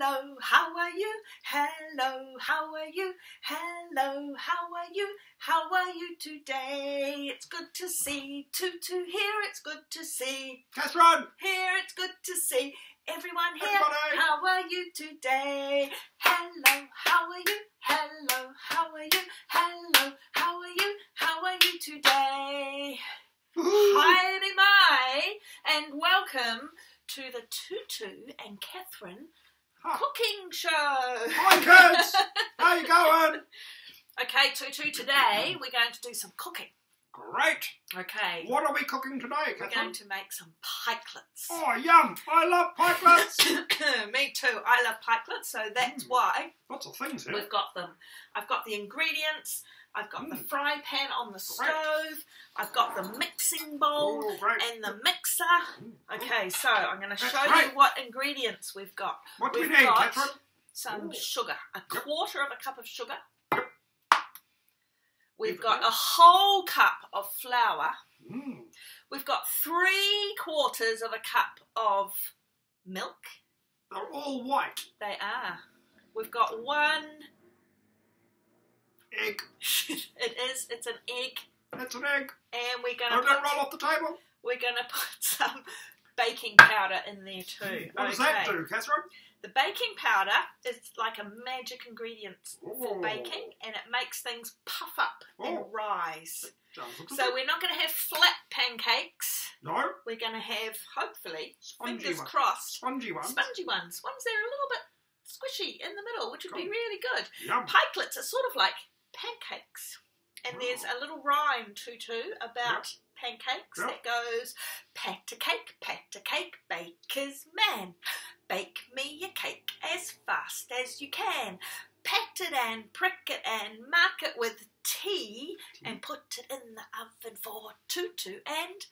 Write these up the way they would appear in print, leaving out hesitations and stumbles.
Hello, how are you? Hello, how are you? Hello, how are you? How are you today? It's good to see Tutu here. It's good to see Catherine! Here, it's good to see everyone here. Everybody. How are you today? Hello, how are you? Hello, how are you? Hello, how are you? How are you today? Hi, my, and welcome to the Tutu and Catherine cooking show. Hi, kids! How you going? Okay, Tutu, today we're going to do some cooking. Great. Okay. What are we cooking today, Catherine? We're going to make some pikelets. Oh, yum! I love pikelets. Me too. I love pikelets, so that's why Lots of things here. we've got them. I've got the ingredients. I've got the fry pan on the stove. I've got the mixing bowl and the mixer. Okay, so I'm going to show you what ingredients we've got. What do we We've need, got Catherine? some sugar, a quarter of a cup of sugar. We've got a whole cup of flour. We've got 3/4 of a cup of milk. They're all white. They are. We've got one Egg. It's an egg. That's an egg. And we're Don't let it roll off the table. We're gonna put some baking powder in there too. What does that do, Catherine? The baking powder is like a magic ingredient for baking, and it makes things puff up and rise. So we're not going to have flat pancakes. No. We're going to have, hopefully, Spongy fingers ones. crossed, Spongy ones. Spongy ones. Ones that are a little bit squishy in the middle, which would be really good. Yum. Pikelets are sort of like pancakes. And there's a little rhyme, Tutu, about pancakes that goes, pat a cake, baker's man. Bake me a cake as fast as you can. Pat it and prick it and mark it with tea and put it in the oven for Tutu and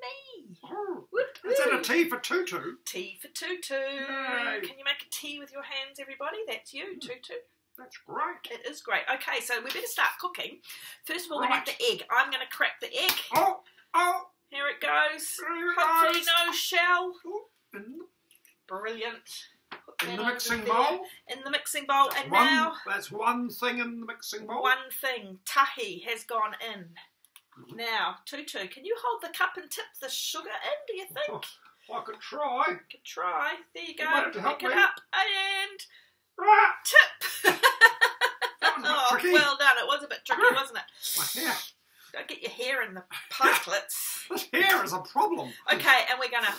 me. Oh, is that a tea for Tutu? Tea for Tutu. Yay. Can you make a tea with your hands, everybody? That's you, Tutu. That's great. It is great. Okay, so we better start cooking. First of all, we need the egg. I'm going to crack the egg. Oh. Here it goes. Here it Hopefully goes. no shell. Oh, Brilliant. in the mixing bowl. In the mixing bowl. And now, that's one thing in the mixing bowl. one thing. Tahi has gone in. Now, Tutu, can you hold the cup and tip the sugar in, do you think? I could try. You could try. There you go. Pick it up and tip. Tricky. Well done. It was a bit tricky, wasn't it? My hair. Don't get your hair in the pikelets. This hair is a problem. Okay, and we're going to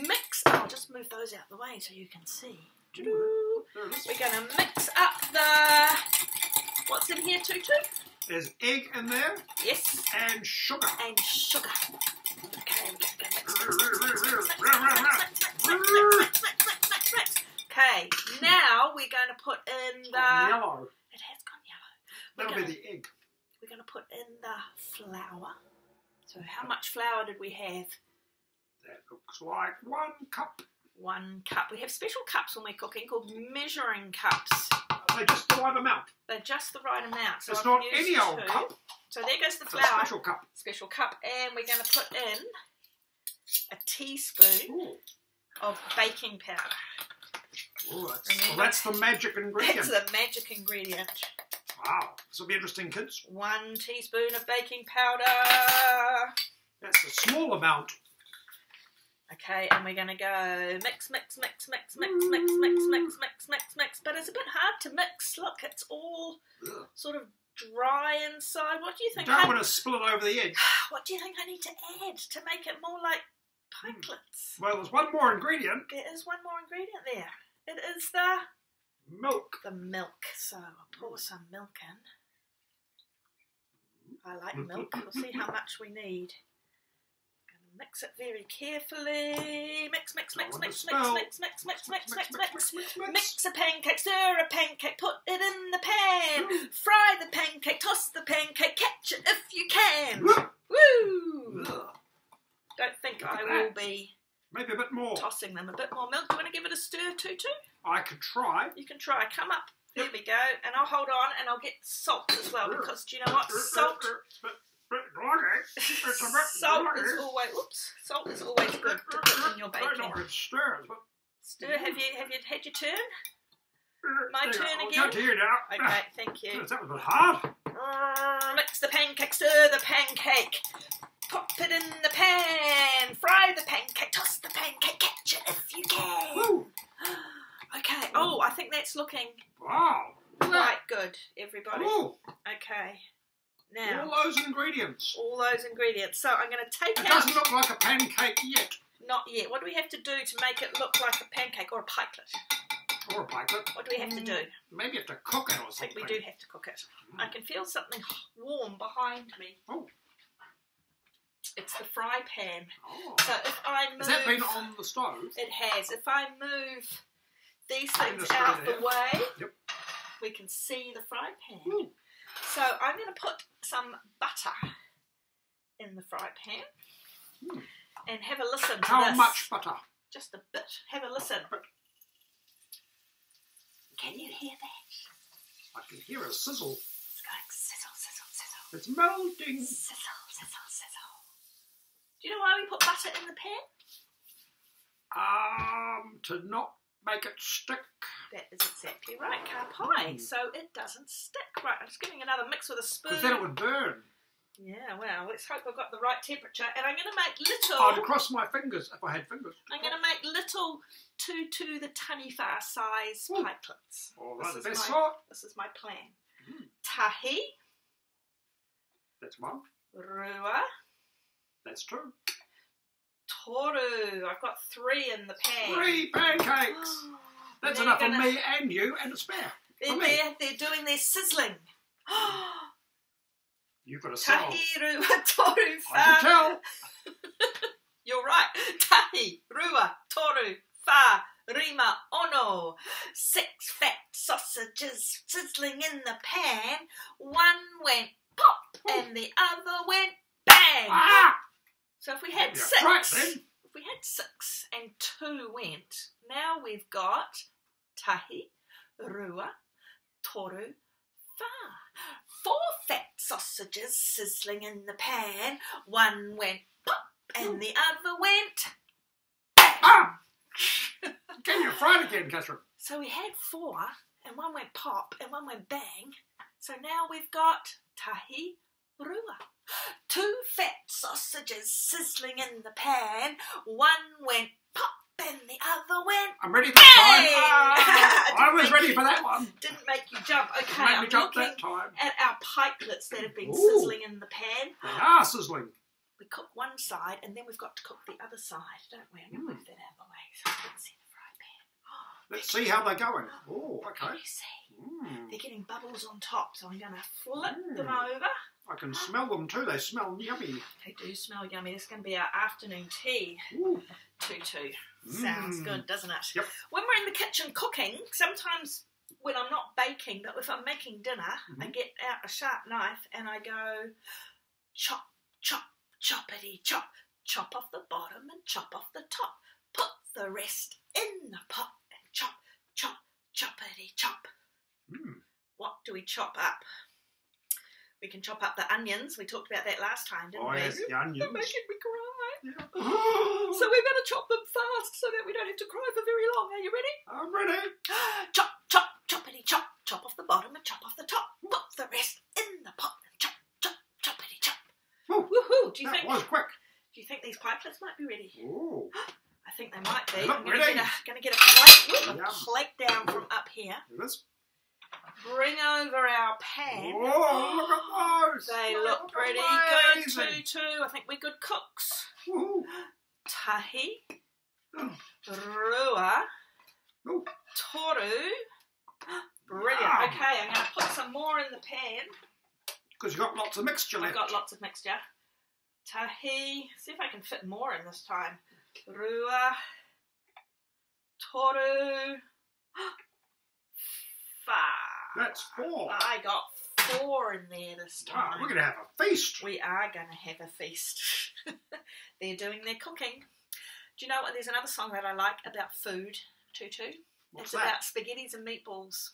mix. I'll just move those out the way so you can see. We're going to mix up the. What's in here, Tutu? There's egg in there. Yes. And sugar. And sugar. Okay, we're going to mix. Okay, now we're going to put in the. Yellow. It has gone yellow. That'll be the egg. We're going to put in the flour. So how much flour did we have? That looks like 1 cup. 1 cup. We have special cups when we're cooking called measuring cups. They're just the right amount. They're just the right amount. So it's I've not used any old 2. cup. So there goes the It's flour. a special cup. Special cup. And we're going to put in a teaspoon of baking powder. Ooh, that's the magic ingredient. That's the magic ingredient. Wow. This will be interesting, kids. 1 teaspoon of baking powder. That's a small amount. Okay, and we're going to go mix. But it's a bit hard to mix. Look, it's all sort of dry inside. What do you think? You don't want to spill it over the edge. What do you think I need to add to make it more like pikelets? Well, there's one more ingredient. There is one more ingredient there. It is the milk. The milk. So I'll pour some milk in. I like milk. We'll see how much we need. Mix it very carefully. Mix a pancake, stir a pancake, put it in the pan. Fry the pancake, toss the pancake, catch it if you can. Woo! Don't think I will be maybe a bit more. Tossing them. A bit more milk. Do you want to give it a stir, Tutu? I could try. You can try. Come up. There we go. And I'll hold on and I'll get salt as well because do you know what? Salt. Salt is always good to put in your baking. Stir. Have you had your turn? My There you turn go. I'll again? go to you now. Okay, thank you. That was a bit hard. Mix the pancake, stir the pancake. Pop it in the pan. Fry the pancake, toss the pancake, catch it if you can. Woo. Okay, oh, I think that's looking Wow. Look at that. quite good, everybody. Ooh. Okay, now, All those ingredients. all those ingredients. So I'm going to take It out... doesn't look like a pancake yet. Not yet. What do we have to do to make it look like a pancake or a pikelet? Or a pikelet. What do we have to do? Maybe you have to cook it or I think something. we do have to cook it. I can feel something warm behind me. Oh. It's the fry pan. Oh. So if I move... Has that been on the stove? It has. If I move these Turn things this way out there. the way, Yep. we can see the fry pan. Ooh. So I'm going to put some butter in the fry pan and have a listen to How this. much butter? Just a bit. Have a listen. Can you hear that? I can hear a sizzle. It's going sizzle, sizzle, sizzle. It's melting. Sizzle, sizzle, sizzle. Do you know why we put butter in the pan? To not make it stick. That is exactly right, carb pie. So it doesn't stick. Right, I'm just giving another mix with a spoon. Because then it would burn. Yeah, well, let's hope I've got the right temperature. And I'm going to make little... I'd cross my fingers if I had fingers. I'm going to make little Tutu the tunny far size pikelets. All right, This the is best my- sort. This is my plan. Tahi, That's one. rua, That's two. toru. I've got 3 in the pan. 3 pancakes. That's Then enough you're for gonna- me and you and a spare. They're doing their sizzling. You've got a solve. Tahi, rua, toru, I can fa. tell. You're right. Tahi, rua, toru, fa, rima, ono. 6 fat sausages sizzling in the pan. One went pop and the other went bang. Ah! So if we had Yeah, 6, right then. if we had 6 and 2 went, now we've got tahi, rua, toru, fa. 4 fat sausages sizzling in the pan. One went pop and the other went bang. Ah! Can you fry it again, Catherine? So we had 4 and one went pop and one went bang. So now we've got tahi, rua. 2 fat sausages sizzling in the pan. One went pop and the other went I'm ready that time. bang. Ah, I was ready for that one. Didn't make you jump. Okay, Made me I'm jump looking that time. at our pikelets that have been Ooh. sizzling in the pan. They are sizzling. We cook one side and then we've got to cook the other side, don't we? I'm going to move that out of the way so we can see the fry pan. Let's see how they're going. Oh, Can okay. you see? Mm. They're getting bubbles on top, so I'm going to flip them over. I can smell them too. They smell yummy. They do smell yummy. This is going to be our afternoon tea. Ooh. Tutu. Sounds good, doesn't it? Yep. When we're in the kitchen cooking, sometimes when I'm not baking, but if I'm making dinner, I get out a sharp knife and I go chop, chop, choppity chop. Chop off the bottom and chop off the top. Put the rest in the pot and chop, chop, choppity chop. Mm. What do we chop up? We can chop up the onions. We talked about that last time, didn't Oh, we? yes, the onions. They're making me cry. Yeah. So we're going to chop them fast so that we don't have to cry for very long. Are you ready? I'm ready. Chop, chop, choppity chop. Chop off the bottom and chop off the top. Put the rest in the pot and chop, chop, choppity chop. Woo. Woohoo! Do you That think? was quick. Do you think these pikelets might be ready? Ooh. I think they might be. They look I'm going ready. to get a plate. Ooh, a Yum. plate down from up here. Let's. Bring over our pan. Oh, look at those. They They look pretty good, amazing. Tutu. I think we're good cooks. Woohoo. Tahi, rua, Ooh. toru. Brilliant. Yum. Okay, I'm going to put some more in the pan. Because you've got lots of mixture I've left. got lots of mixture. Tahi. See if I can fit more in this time. Rua, toru, fa. That's 4. I got 4 in there this Wow, time. we're going to have a feast. We are going to have a feast. They're doing their cooking. Do you know what? There's another song that I like about food, Tutu. What's It's that? about spaghettis and meatballs.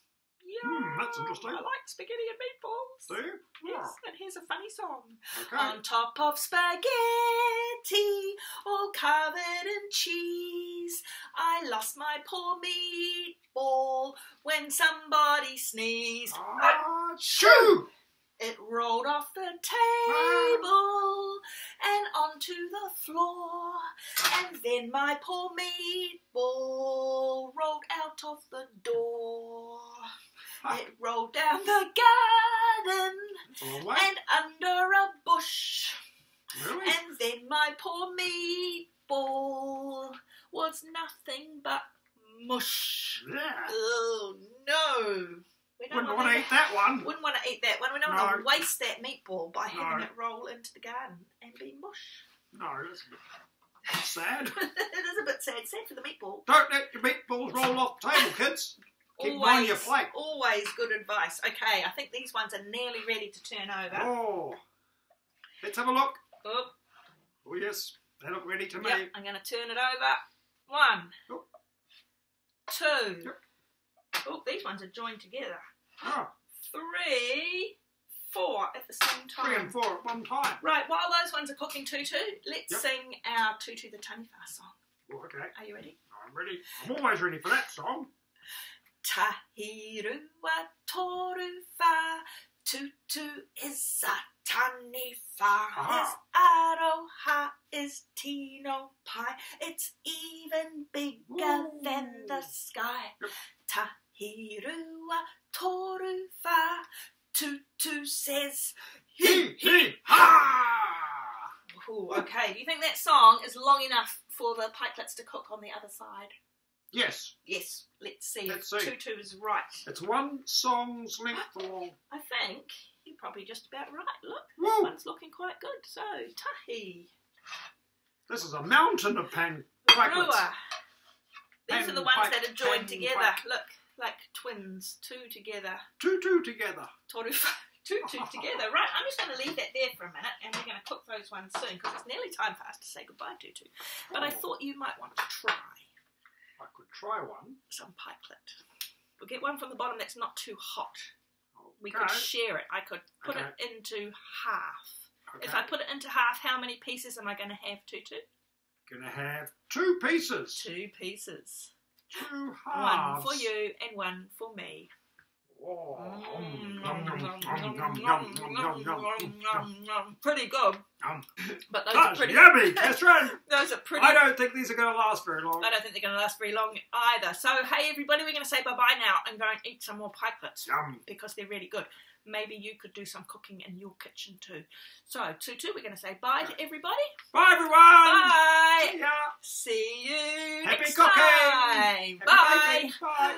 Yeah. That's interesting. I like spaghetti and meatballs. Do you? Yes, and here's a funny song. Okay. On top of spaghetti, all covered in cheese, I lost my poor meatball when somebody sneezed. Shoo! It rolled off the table and onto the floor, and then my poor meatball rolled out of the door. It rolled down the garden and under a bush. Really? And then my poor meatball was nothing but mush. Yeah. Oh, no. We don't Wouldn't want to eat that one. Wouldn't want to eat that one. We don't want to waste that meatball by having it roll into the garden and be mush. No, that's a bit sad. It is a bit sad. Sad for the meatball. Don't let your meatballs roll off the table, kids. Keep them on your plate. Always good advice. Okay, I think these ones are nearly ready to turn over. Oh. Let's have a look. Oh, Oh, yes. They look ready to me. yep, I'm going to turn it over. 1, Oh. 2. Yep. Oh, these ones are joined together. Oh, 3, 4 at the same time. 3 and 4 at one time. Right, while those ones are cooking, Tutu, let's sing our Tutu the Taniwha song. Oh, okay. Are you ready? I'm ready. I'm always ready for that song. Tahirua toruwha, Tutu is a Taniwha. His aroha is Tino pie. It's even bigger than the sky. Yep. Tahirua toruwha, Tutu says Hee hee ha! Ooh, okay, do you think that song is long enough for the pikelets to cook on the other side? Yes. Yes, let's see Let's if see. Tutu is right. It's one song's length long. I think you're probably just about right. Look, Woo! this one's looking quite good. So, tahi. This is a mountain of pikelets. Rua. These are the ones Pan, that are joined pan, together. pan. Look, like twins, 2 together. Tutu together. Toruwha. 2 together. Right, I'm just going to leave that there for a minute and we're going to cook those ones soon because it's nearly time for us to say goodbye, Tutu. But I thought you might want to try I could try one. some pikelet. We'll get one from the bottom that's not too hot. We Okay. could share it. I could put it into half. Okay. If I put it into half, how many pieces am I going to have, Tutu? Gonna have 2 pieces. 2 pieces. 2 One halves. for you and one for me. Oh. Pretty good. But those are That's pretty yummy, Catherine. Those are pretty. I don't think these are going to last very long. I don't think they're going to last very long either. So, hey everybody, we're going to say bye-bye now and go and eat some more pikelets Yum. because they're really good. Maybe you could do some cooking in your kitchen too. So, Tutu, we're going to say bye to everybody. Bye, everyone. Bye. See ya. See you Happy next cooking. time. Happy Bye. baking. Bye.